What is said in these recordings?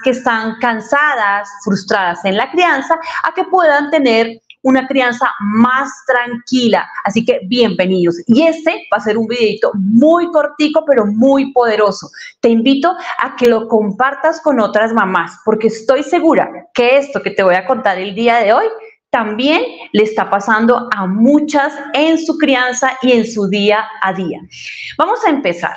que están cansadas, frustradas en la crianza, a que puedan tener una crianza más tranquila. Así que bienvenidos. Y este va a ser un videito muy cortico, pero muy poderoso. Te invito a que lo compartas con otras mamás, porque estoy segura que esto que te voy a contar el día de hoy también le está pasando a muchas en su crianza y en su día a día. Vamos a empezar.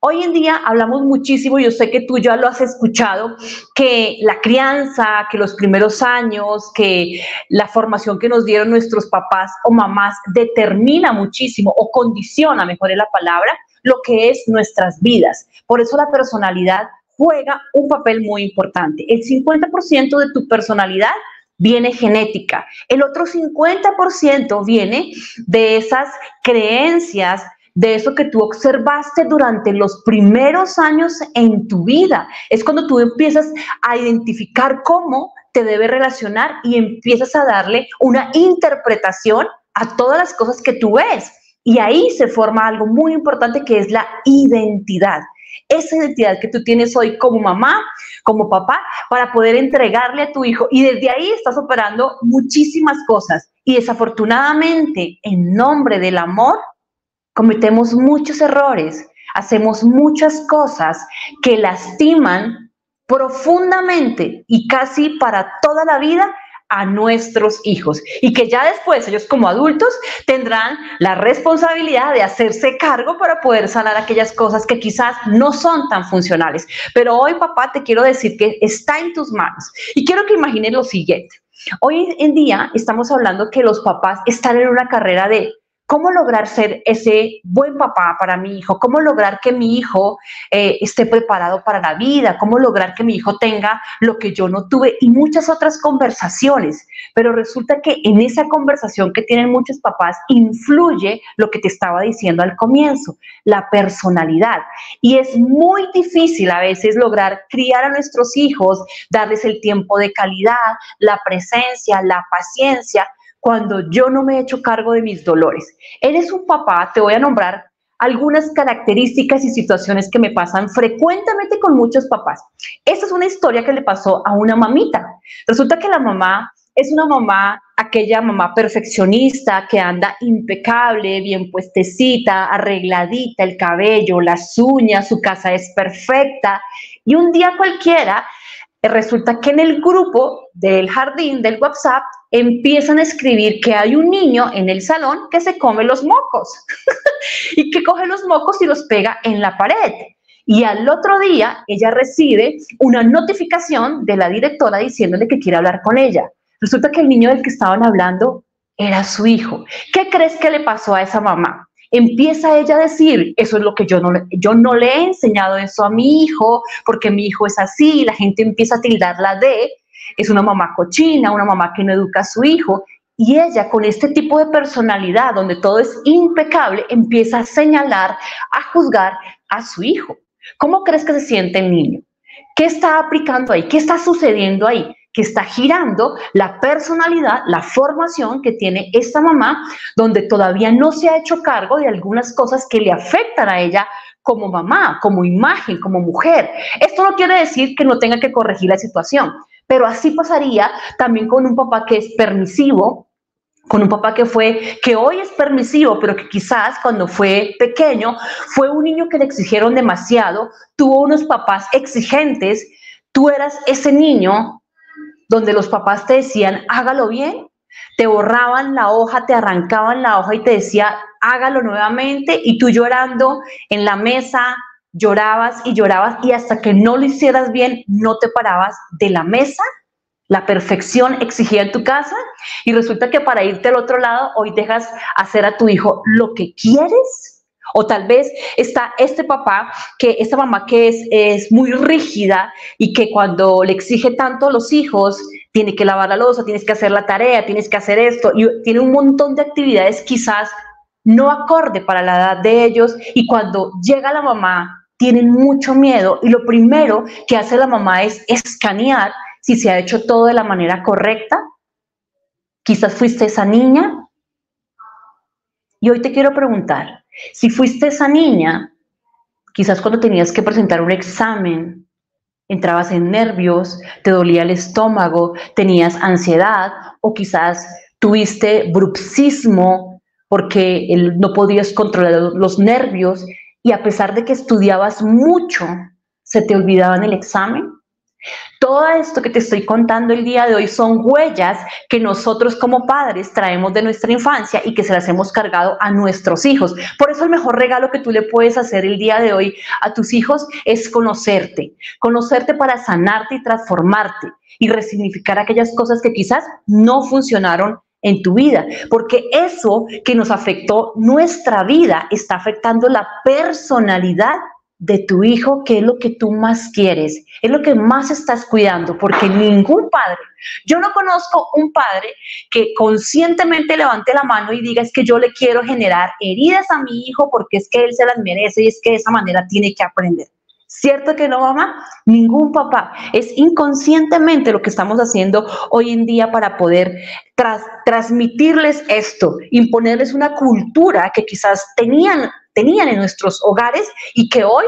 Hoy en día hablamos muchísimo, yo sé que tú ya lo has escuchado, que la crianza, que los primeros años, que la formación que nos dieron nuestros papás o mamás determina muchísimo o condiciona, mejor es la palabra, lo que es nuestras vidas. Por eso la personalidad juega un papel muy importante. El 50% de tu personalidad viene genética, el otro 50% viene de esas creencias, de eso que tú observaste durante los primeros años en tu vida. Es cuando tú empiezas a identificar cómo te debes relacionar y empiezas a darle una interpretación a todas las cosas que tú ves. Y ahí se forma algo muy importante que es la identidad. Esa identidad que tú tienes hoy como mamá, como papá, para poder entregarle a tu hijo. Y desde ahí estás operando muchísimas cosas. Y desafortunadamente, en nombre del amor, cometemos muchos errores, hacemos muchas cosas que lastiman profundamente y casi para toda la vida a nuestros hijos, y que ya después ellos como adultos tendrán la responsabilidad de hacerse cargo para poder sanar aquellas cosas que quizás no son tan funcionales. Pero hoy, papá, te quiero decir que está en tus manos, y quiero que imagines lo siguiente. Hoy en día estamos hablando que los papás están en una carrera de ¿cómo lograr ser ese buen papá para mi hijo? ¿Cómo lograr que mi hijo esté preparado para la vida? ¿Cómo lograr que mi hijo tenga lo que yo no tuve? Y muchas otras conversaciones. Pero resulta que en esa conversación que tienen muchos papás influye lo que te estaba diciendo al comienzo, la personalidad. Y es muy difícil a veces lograr criar a nuestros hijos, darles el tiempo de calidad, la presencia, la paciencia, cuando yo no me he hecho cargo de mis dolores. Eres un papá, te voy a nombrar algunas características y situaciones que me pasan frecuentemente con muchos papás. Esta es una historia que le pasó a una mamita. Resulta que la mamá es una mamá, aquella mamá perfeccionista que anda impecable, bien puestecita, arregladita, el cabello, las uñas, su casa es perfecta. Y un día cualquiera, resulta que en el grupo del jardín del WhatsApp empiezan a escribir que hay un niño en el salón que se come los mocos y que coge los mocos y los pega en la pared. Y al otro día ella recibe una notificación de la directora diciéndole que quiere hablar con ella. Resulta que el niño del que estaban hablando era su hijo. ¿Qué crees que le pasó a esa mamá? Empieza ella a decir, eso es lo que yo no le he enseñado eso a mi hijo, porque mi hijo es así, y la gente empieza a tildarla de, es una mamá cochina, una mamá que no educa a su hijo, y ella con este tipo de personalidad, donde todo es impecable, empieza a señalar, a juzgar a su hijo. ¿Cómo crees que se siente el niño? ¿Qué está aplicando ahí? ¿Qué está sucediendo ahí? Que está girando la personalidad, la formación que tiene esta mamá, donde todavía no se ha hecho cargo de algunas cosas que le afectan a ella como mamá, como imagen, como mujer. Esto no quiere decir que no tenga que corregir la situación, pero así pasaría también con un papá que es permisivo, con un papá que hoy es permisivo, pero que quizás cuando fue pequeño fue un niño que le exigieron demasiado, tuvo unos papás exigentes. Tú eras ese niño donde los papás te decían, hágalo bien, te borraban la hoja, te arrancaban la hoja y te decía, hágalo nuevamente, y tú llorando en la mesa, llorabas y hasta que no lo hicieras bien, no te parabas de la mesa. La perfección exigida en tu casa, y resulta que para irte al otro lado, hoy dejas hacer a tu hijo lo que quieres. O tal vez está este papá, esta mamá que es muy rígida y que cuando le exige tanto a los hijos, tiene que lavar la loza, tienes que hacer la tarea, tienes que hacer esto, y tiene un montón de actividades quizás no acorde para la edad de ellos, y cuando llega la mamá, tienen mucho miedo, y lo primero que hace la mamá es escanear si se ha hecho todo de la manera correcta. Quizás fuiste esa niña. Y hoy te quiero preguntar, si fuiste esa niña, quizás cuando tenías que presentar un examen, entrabas en nervios, te dolía el estómago, tenías ansiedad o quizás tuviste bruxismo porque no podías controlar los nervios y a pesar de que estudiabas mucho, se te olvidaba en el examen. Todo esto que te estoy contando el día de hoy son huellas que nosotros como padres traemos de nuestra infancia y que se las hemos cargado a nuestros hijos. Por eso el mejor regalo que tú le puedes hacer el día de hoy a tus hijos es conocerte. Conocerte para sanarte y transformarte y resignificar aquellas cosas que quizás no funcionaron en tu vida, porque eso que nos afectó nuestra vida está afectando la personalidad de tu hijo, que es lo que tú más quieres, es lo que más estás cuidando, porque ningún padre, yo no conozco un padre que conscientemente levante la mano y diga es que yo le quiero generar heridas a mi hijo porque es que él se las merece y es que de esa manera tiene que aprender. ¿Cierto que no, mamá? Ningún papá. Es inconscientemente lo que estamos haciendo hoy en día para poder transmitirles esto, imponerles una cultura que quizás tenían en nuestros hogares y que hoy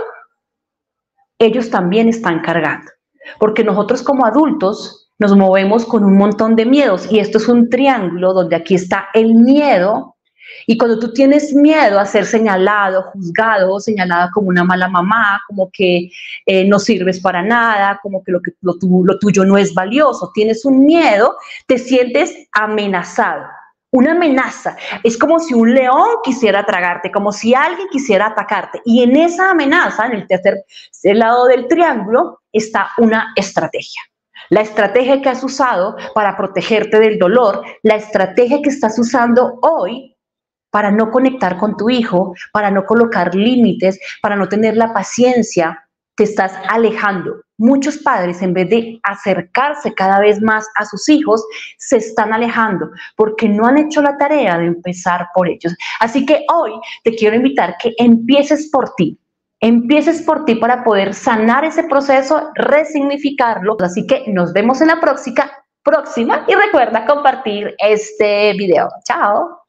ellos también están cargando. Porque nosotros como adultos nos movemos con un montón de miedos y esto es un triángulo donde aquí está el miedo. Y cuando tú tienes miedo a ser señalado, juzgado, señalada como una mala mamá, como que no sirves para nada, como que lo tuyo no es valioso, tienes un miedo, te sientes amenazado. Una amenaza, es como si un león quisiera tragarte, como si alguien quisiera atacarte. Y en esa amenaza, en el tercer lado del triángulo, está una estrategia. La estrategia que has usado para protegerte del dolor, la estrategia que estás usando hoy para no conectar con tu hijo, para no colocar límites, para no tener la paciencia, te estás alejando. Muchos padres, en vez de acercarse cada vez más a sus hijos, se están alejando porque no han hecho la tarea de empezar por ellos. Así que hoy te quiero invitar que empieces por ti. Empieces por ti para poder sanar ese proceso, resignificarlo. Así que nos vemos en la próxima y recuerda compartir este video. Chao.